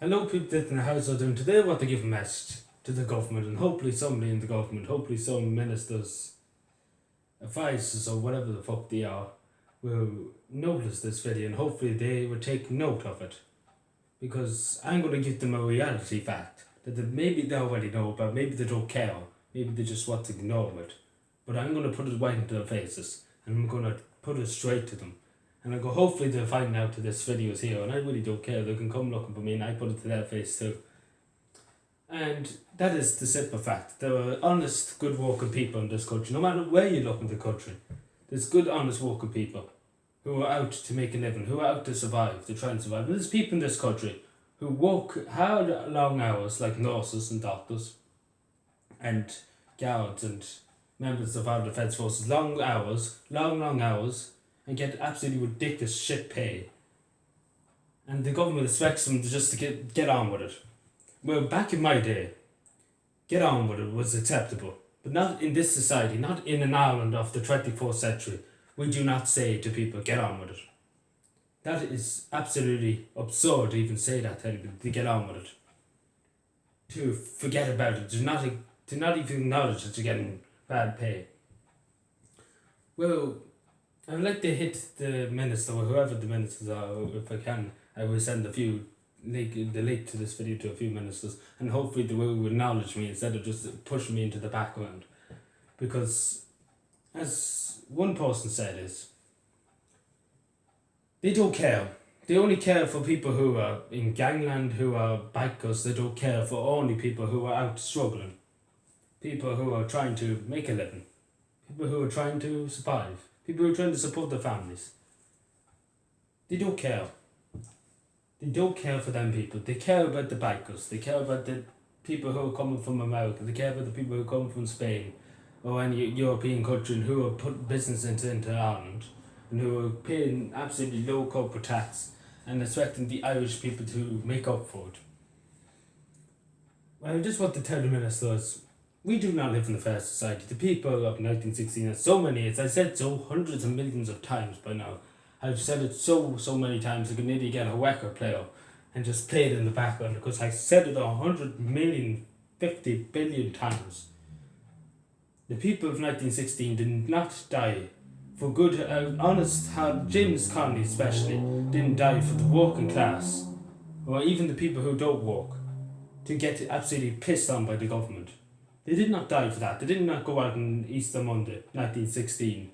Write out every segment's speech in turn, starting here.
Hello people that in the house are doing today. I want to give a message to the government and hopefully somebody in the government, hopefully some ministers, advisors or whatever the fuck they are, will notice this video and hopefully they will take note of it. Because I'm going to give them a reality fact that maybe they already know about, maybe they don't care, maybe they just want to ignore it. But I'm going to put it right into their faces and I'm going to put it straight to them. And I go, hopefully they'll find out that this video is here, and I really don't care. They can come looking for me, and I put it to their face too. And that is the simple fact. There are honest, good working people in this country. No matter where you look in the country, there's good, honest working people who are out to make a living, who are out to survive, to try and survive. And there's people in this country who work hard, long hours, like nurses and doctors, and guards and members of our defence forces. Long hours, long hours, and get absolutely ridiculous shit pay. And the government expects them to get on with it. Well, back in my day, get on with it was acceptable. But not in this society, not in an Ireland of the 24th century. We do not say to people, get on with it. That is absolutely absurd to even say that to anybody, to get on with it. To forget about it, to not even acknowledge that you're getting bad pay. Well, I'd like to hit the minister or whoever the ministers are. If I can, I will send the link to this video to a few ministers, and hopefully they will acknowledge me instead of just pushing me into the background. Because, as one person said, they don't care. They only care for people who are in gangland, who are bikers. They don't care for only people who are out struggling. People who are trying to make a living. People who are trying to survive. People who are trying to support their families. They don't care. They don't care for them people. They care about the bikers. They care about the people who are coming from America. They care about the people who come from Spain or any European country who are putting business into Ireland and who are paying absolutely low corporate tax and expecting the Irish people to make up for it. Well, I just want to tell the ministers, we do not live in a fair society. The people of 1916, and so many, as I said so hundreds of millions of times by now. I've said it so many times I can nearly get a record player and just play it in the background because I said it 100 million, 50 billion times. The people of 1916 did not die for good, honest, hard, James Connolly especially, didn't die for the working class, or even the people who don't work, to get absolutely pissed on by the government. They did not die for that. They did not go out on Easter Monday, 1916,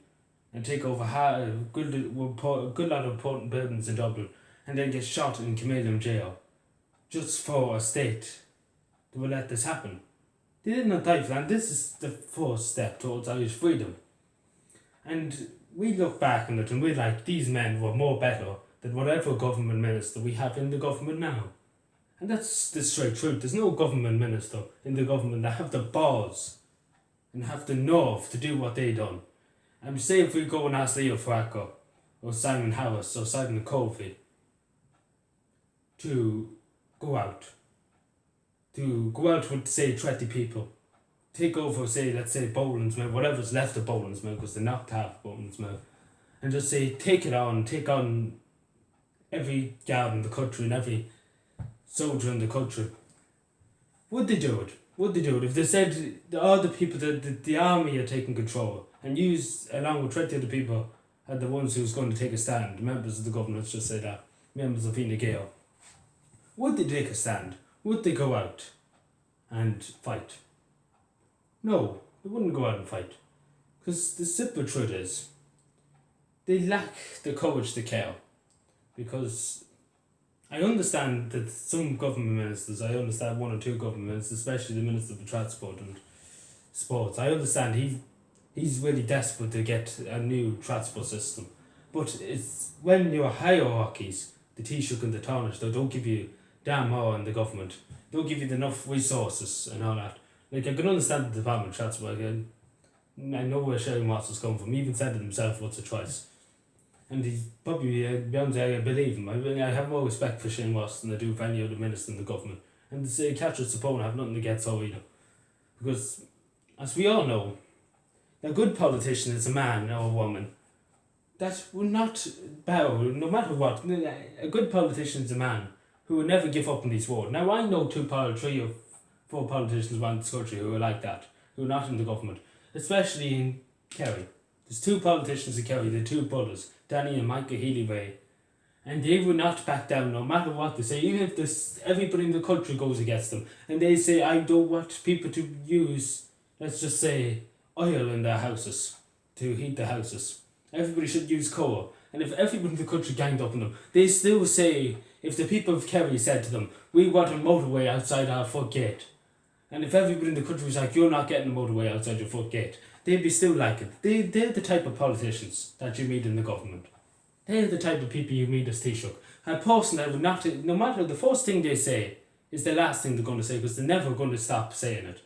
and take over a good lot of important buildings in Dublin, and then get shot in Camelium jail, just for a state that will let this happen. They did not die for that. This is the first step towards Irish freedom. And we look back on it and we're like, these men were more better than whatever government minister we have in the government now. And that's the straight truth. There's no government minister in the government that have the balls and have the nerve to do what they done. And say if we go and ask Leo Varadkar or Simon Harris or Simon Covey to go out with say 20 people, take over say, let's say Boland's Mill, whatever's left of Boland's Mill, because they knocked half Boland's Mill, and just say take on every guard in the country and every soldier in the country. Would they do it? Would they do it if they said all the people that the army are taking control and use along with 20 other people are the ones who's going to take a stand, members of the government, let's just say that, members of Fine Gael? Would they take a stand? Would they go out and fight? No, they wouldn't go out and fight. Because the simple truth is, they lack the courage to care. Because I understand that some government ministers, I understand one or two government ministers, especially the Minister for Transport and Sports, I understand he's really desperate to get a new transport system. But it's when your hierarchies, the Taoiseach and the Taoiseach, they don't give you damn more in the government, don't give you enough resources and all that. Like, I can understand the Department of Transport, I know where Shane Watts is coming from. He even said it himself, what's a choice. And he's probably, beyond I believe him. I have more respect for Shane Watts than I do for any other minister in the government. And to say Catherine Sapone, I have nothing against her either. Because, as we all know, a good politician is a man or a woman that will not bow, no matter what. A good politician is a man who will never give up in these wars. Now I know 3 or 4 politicians around this country who are like that, who are not in the government, especially in Kerry. There's 2 politicians in Kerry, the 2 brothers, Danny and Michael Healy-Rae, and they will not back down no matter what they say, even if everybody in the country goes against them, and they say, I don't want people to use, let's just say, oil in their houses, to heat their houses. Everybody should use coal. And if everyone in the country ganged up on them, they still say, if the people of Kerry said to them, we want a motorway outside our front gate, and if everybody in the country was like, you're not getting a motorway outside your front gate, they'd be still like it. They're the type of politicians that you meet in the government. They're the type of people you meet as Taoiseach. A person that would not, no matter the first thing they say, is the last thing they're going to say, because they're never going to stop saying it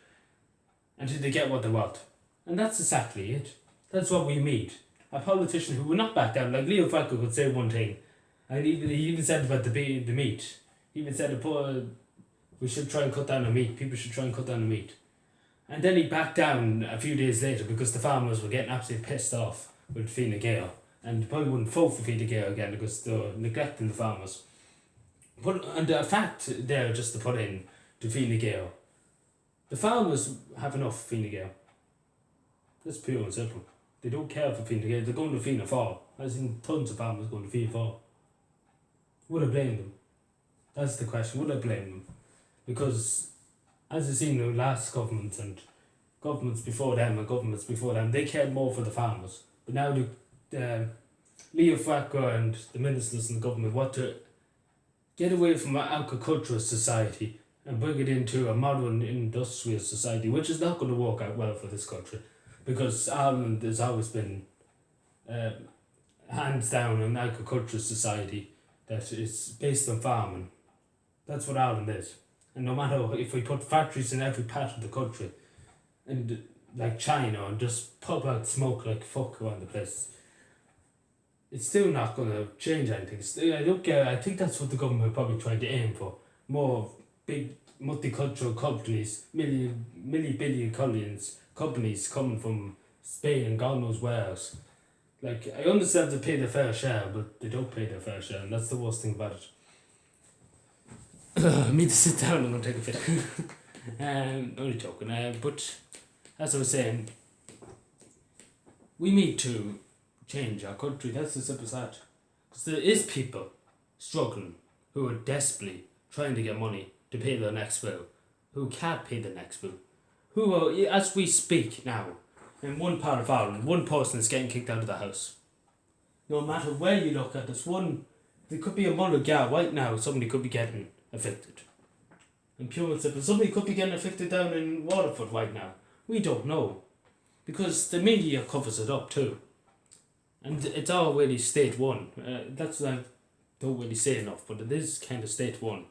until they get what they want. And that's exactly it. That's what we meet. A politician who will not back down, like Leo Varadkar could say one thing, and he even said about the meat. He even said we should try and cut down on meat. People should try and cut down on meat. And then he backed down a few days later because the farmers were getting absolutely pissed off with Fine Gael, and probably wouldn't vote for Fine Gael again because they're neglecting the farmers. And a fact there, just to put in to Fine Gael, the farmers have enough Fine Gael. That's pure and simple. They don't care for Fine Gael. They're going to Fianna Fáil. I've seen tons of farmers going to Fianna Fáil. Would I blame them? That's the question. Would I blame them? Because as I've seen the last government and governments before them, they cared more for the farmers. But now Leo Varadkar and the ministers in the government want to get away from an agricultural society and bring it into a modern industrial society, which is not going to work out well for this country. Because Ireland has always been hands down an agricultural society that is based on farming. That's what Ireland is. And no matter if we put factories in every part of the country, and like China, and just pump out smoke like fuck around the place, it's still not going to change anything. I think that's what the government are probably trying to aim for. More big multicultural companies, billion companies coming from Spain and God knows where else. Like, I understand they pay their fair share, but they don't pay their fair share, and that's the worst thing about it. I need to sit down and take a fit. Only joking. But as I was saying, we need to change our country. That's as simple as that. Because there is people struggling who are desperately trying to get money to pay their next bill, who can't pay the next bill, who are, as we speak now, in one part of Ireland, one person is getting kicked out of the house. No matter where you look at this, there could be a Mullingar right now, somebody could be getting evicted. And pure and simple, somebody could be getting evicted down in Waterford right now. We don't know. Because the media covers it up too. And it's all really state one. That's what I don't really say enough, but it is kind of state one.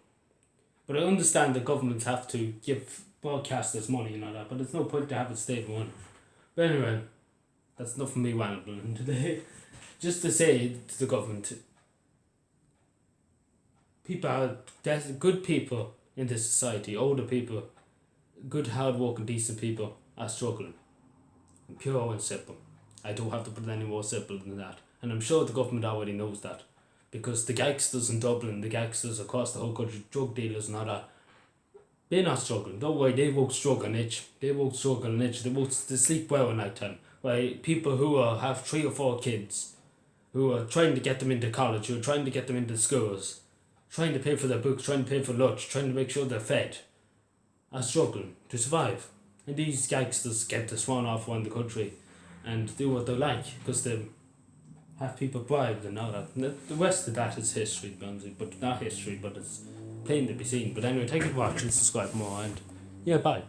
But I understand that governments have to give broadcasters money and all that, but there's no point to have it state one. But anyway, that's enough of me rambling today. Just to say to the government, there's good people in this society, older people, good hard working decent people are struggling. And pure and simple. I don't have to put it any more simple than that. And I'm sure the government already knows that. Because the gangsters in Dublin, the gangsters across the whole country, drug dealers and all that, they're not struggling. Don't worry, they won't struggle an itch. They sleep well at night time. Right? People who have 3 or 4 kids, who are trying to get them into college, who are trying to get them into schools, trying to pay for their books, trying to pay for lunch, trying to make sure they're fed, are struggling to survive. And these gangsters get to swan off around the country and do what they like, because they have people bribed and all that. And the rest of that is history, but not history, but it's plain to be seen. But anyway, thank you for watching, subscribe more, and yeah, bye.